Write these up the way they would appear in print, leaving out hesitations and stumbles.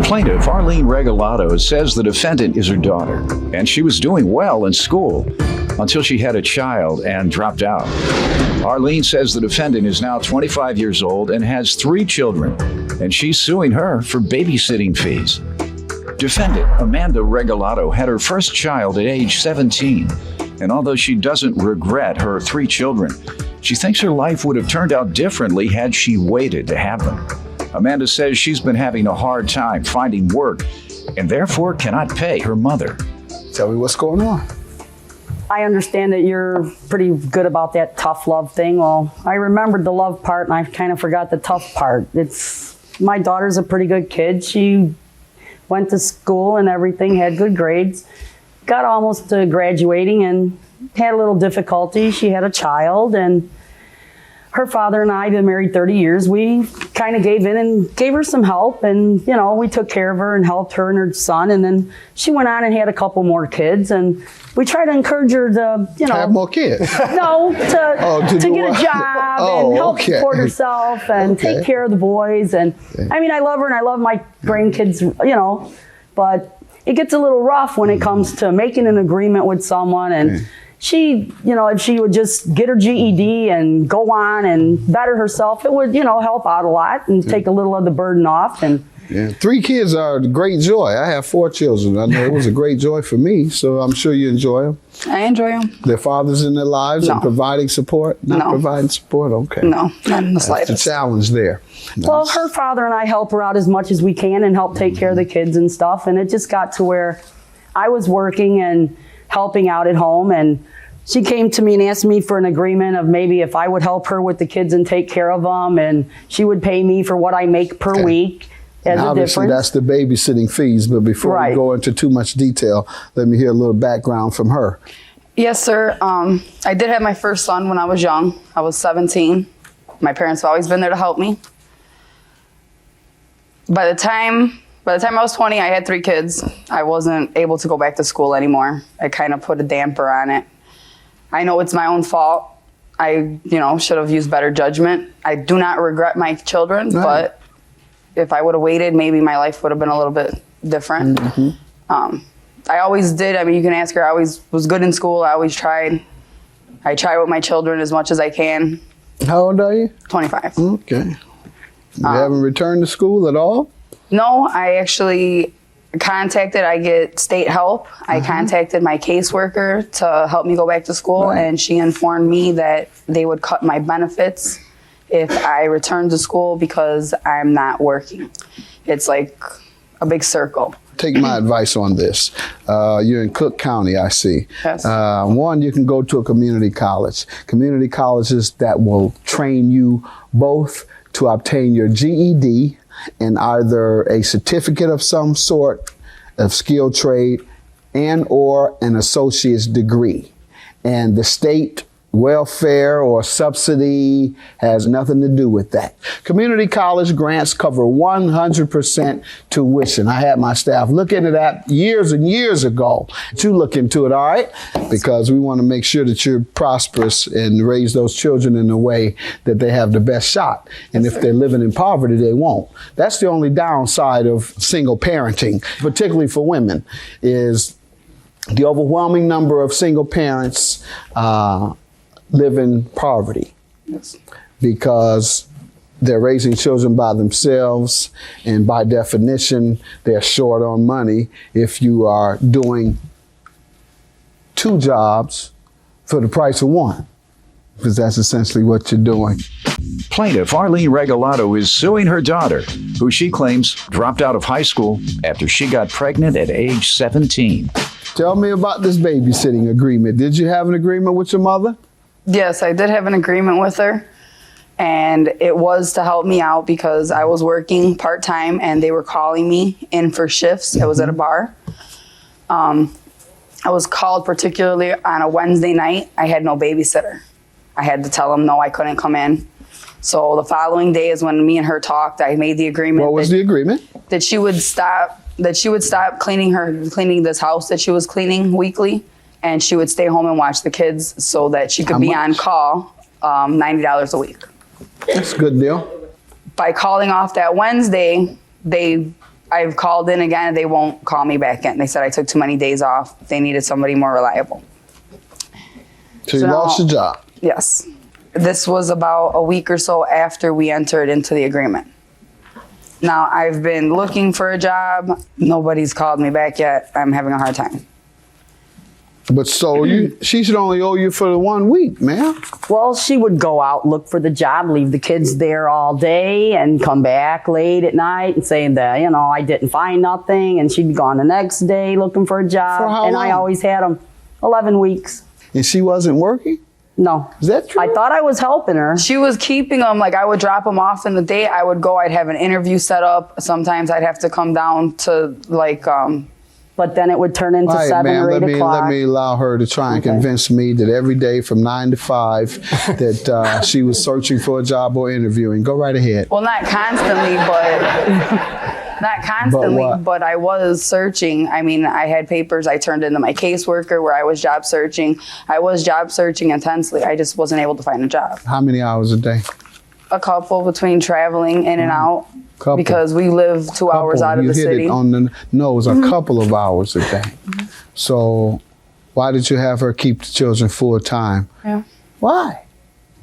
Plaintiff Arlene Regalado says the defendant is her daughter, and she was doing well in school until she had a child and dropped out. Arlene says the defendant is now 25 years old and has 3 children, and she's suing her for babysitting fees. Defendant Amanda Regalado had her first child at age 17, and although she doesn't regret her 3 children, she thinks her life would have turned out differently had she waited to have them. Amanda says she's been having a hard time finding work and therefore cannot pay her mother. Tell me what's going on. I understand that you're pretty good about that tough love thing. Well, I remembered the love part and I kind of forgot the tough part. My daughter's a pretty good kid. She went to school and everything, had good grades, got almost to graduating and had a little difficulty. She had a child, and her father and I have been married 30 years. We kind of gave in and gave her some help, and we took care of her and helped her and her son, and then she went on and had a couple more kids, and we try to encourage her to have more kids. No, to get a job and help support herself and take care of the boys. And I mean, I love her and I love my grandkids, but it gets a little rough when it comes to making an agreement with someone. And she, if she would just get her GED and go on and better herself, it would, help out a lot and take a little of the burden off. And 3 kids are a great joy. I have 4 children. I know it was a great joy for me, so I'm sure you enjoy them. I enjoy them. Their fathers in their lives and providing support? Not providing support? Okay. No, not in the slightest. That's the challenge there. Well, her father and I help her out as much as we can and help take care of the kids and stuff. And it just got to where I was working and helping out at home, and she came to me and asked me for an agreement of maybe if I would help her with the kids and take care of them, and she would pay me for what I make per week. And obviously, that's the babysitting fees. But before we go into too much detail, let me hear a little background from her. Yes, sir. I did have my first son when I was young. I was 17. My parents have always been there to help me. By the time I was 20, I had 3 kids. I wasn't able to go back to school anymore. I kind of put a damper on it. I know it's my own fault. I, should have used better judgment. I do not regret my children, but if I would have waited, maybe my life would have been a little bit different. I always did. I mean, you can ask her. I always was good in school. I always tried. I try with my children as much as I can. How old are you? 25. Okay. You haven't returned to school at all? No, I actually I get state help. I contacted my caseworker to help me go back to school, and she informed me that they would cut my benefits if I return to school because I'm not working. It's like a big circle. Take my advice on this. You're in Cook County, I see. Yes. One, you can go to a community college. Community colleges that will train you both to obtain your GED and either a certificate of some sort of skilled trade and or an associate's degree. And the state welfare or subsidy has nothing to do with that. Community college grants cover 100% tuition. I had my staff look into that years and years ago. You look into it, all right? Because we want to make sure that you're prosperous and raise those children in a way that they have the best shot. And if they're living in poverty, they won't. That's the only downside of single parenting, particularly for women, is the overwhelming number of single parents live in poverty because they're raising children by themselves, and by definition, they're short on money if you are doing 2 jobs for the price of 1, because that's essentially what you're doing. Plaintiff Arlene Regalado is suing her daughter, who she claims dropped out of high school after she got pregnant at age 17. Tell me about this babysitting agreement. Did you have an agreement with your mother? Yes, I did have an agreement with her, and it was to help me out because I was working part-time and they were calling me in for shifts. It was at a bar. I was called particularly on a Wednesday night. I had no babysitter. I had to tell them no, I couldn't come in. So the following day is when me and her talked. I made the agreement. What was the agreement? That she would stop cleaning this house that she was cleaning weekly, and she would stay home and watch the kids so that she could be on call $90 a week. That's a good deal. By calling off that Wednesday, they I've called in again and they won't call me back in. They said I took too many days off. They needed somebody more reliable. So you lost your job? Yes. This was about a week or so after we entered into the agreement. Now, I've been looking for a job. Nobody's called me back yet. I'm having a hard time. But so she should only owe you for the 1 week, man. Well, she would go out, look for the job, leave the kids there all day, and come back late at night and saying that, you know, I didn't find nothing. And she'd be gone the next day looking for a job. For how and long? I always had them 11 weeks. And she wasn't working? No. Is that true? I thought I was helping her. She was keeping them, like I would drop them off in the day. I would go, I'd have an interview set up. Sometimes I'd have to come down to like, But then it would turn into All right, 7 ma'am, or 8 o'clock. let me allow her to try and convince me that every day from 9 to 5 that she was searching for a job or interviewing. Go right ahead. well, not constantly, but I was searching. I mean, I had papers I turned into my caseworker where I was job searching. I was job searching intensely. I just wasn't able to find a job. How many hours a day? A couple between traveling in and out. Couple. Because we live 2 hours out of you the hit city. it on the nose, a couple of hours a day. So why did you have her keep the children full time? Yeah. Why?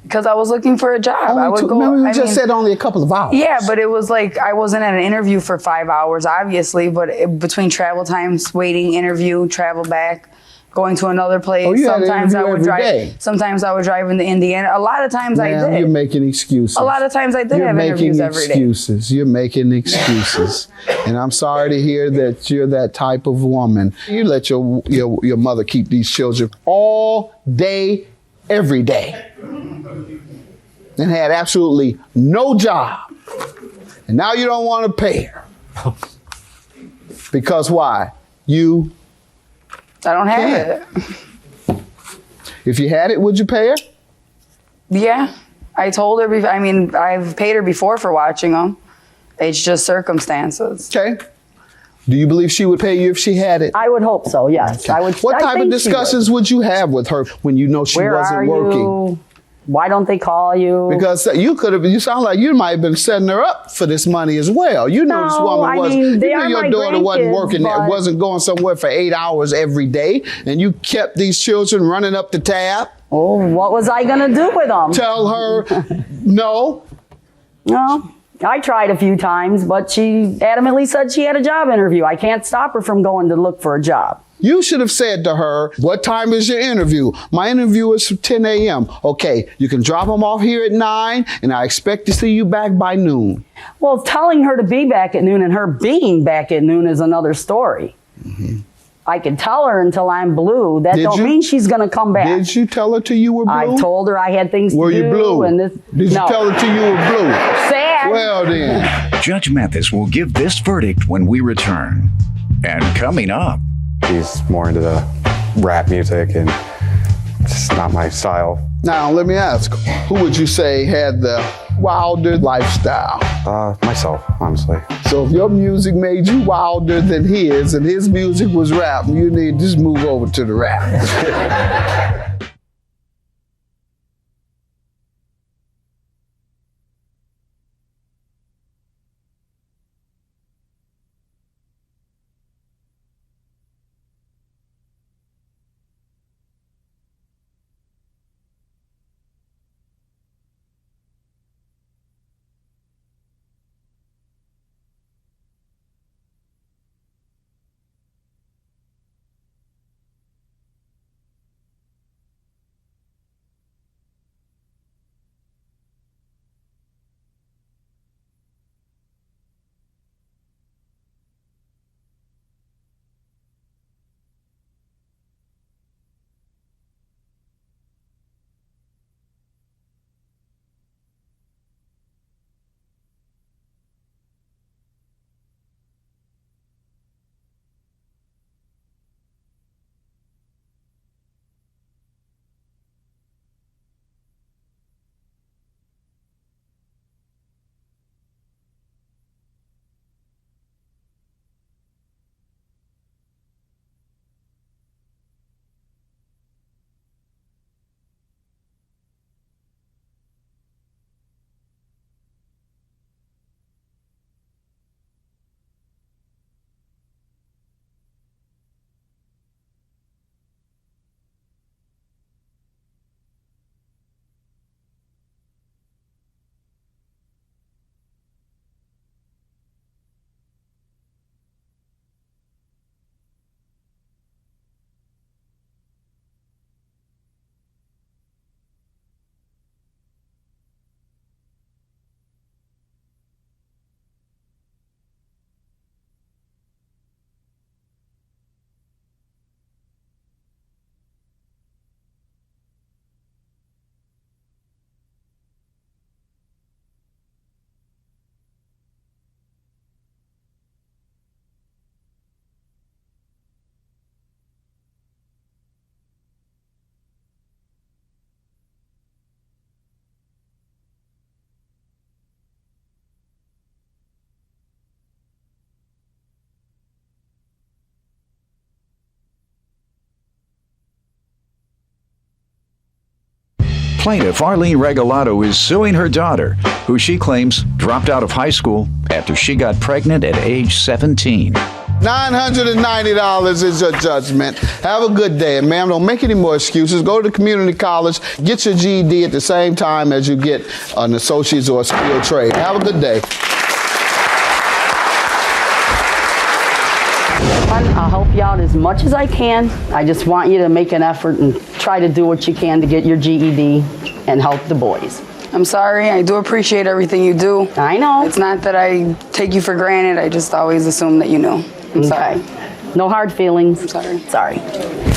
Because I was looking for a job. I would go. Remember you I just mean, said only a couple of hours. yeah, but it was like I wasn't at an interview for 5 hours, obviously. But between travel times, waiting, interview, travel back, going to another place. Oh, you had an sometimes I interview would every drive. day. Sometimes I would drive into Indiana. A lot of times I Ma'am, did. you're making excuses. A lot of times I did You're have making interviews every day. excuses. You're making excuses. And I'm sorry to hear that you're that type of woman. You let your mother keep these children all day, every day. And had absolutely no job. And now you don't want to pay her. Because why? You, I don't have Yeah. it. if you had it, would you pay her? Yeah, I told her. I mean, I've paid her before for watching them. It's just circumstances. Okay. Do you believe she would pay you if she had it? I would hope so, yes. I would. What I type of think she would. discussions would you have with her when you know she Where wasn't are working? you? Why don't they call you? Because you sound like you might have been setting her up for this money as well. You know this No, woman I was, mean, they you are knew your my daughter wasn't grandkids, working, but- wasn't going somewhere for 8 hours every day, and you kept these children running up the tab. Oh, what was I going to do with them? Tell her, no. No, I tried a few times, but she adamantly said she had a job interview. I can't stop her from going to look for a job. You should have said to her, what time is your interview? My interview is 10 a.m. Okay, you can drop them off here at 9, and I expect to see you back by noon. Well, telling her to be back at noon and her being back at noon is another story. I can tell her until I'm blue. That Did don't you? mean she's going to come back. Did you tell her till you were blue? I told her I had things Were to do. you blue? And this, Did you no. tell her till you were blue? Sad. Well then. Judge Mathis will give this verdict when we return. And coming up, He's more into the rap music and it's just not my style. Now let me ask, who would you say had the wilder lifestyle? Myself, honestly. So if your music made you wilder than his and his music was rap, you need to just move over to the rap. Plaintiff Arlene Regalado is suing her daughter, who she claims dropped out of high school after she got pregnant at age 17. $990 is your judgment. Have a good day. And ma'am, don't make any more excuses. Go to the community college, get your GED at the same time as you get an associate's or a skilled trade. Have a good day. I'll help you out as much as I can. I just want you to make an effort and try to do what you can to get your GED and help the boys. I'm sorry. I do appreciate everything you do. I know. It's not that I take you for granted. I just always assume that you know. I'm sorry. No hard feelings. I'm sorry. Sorry.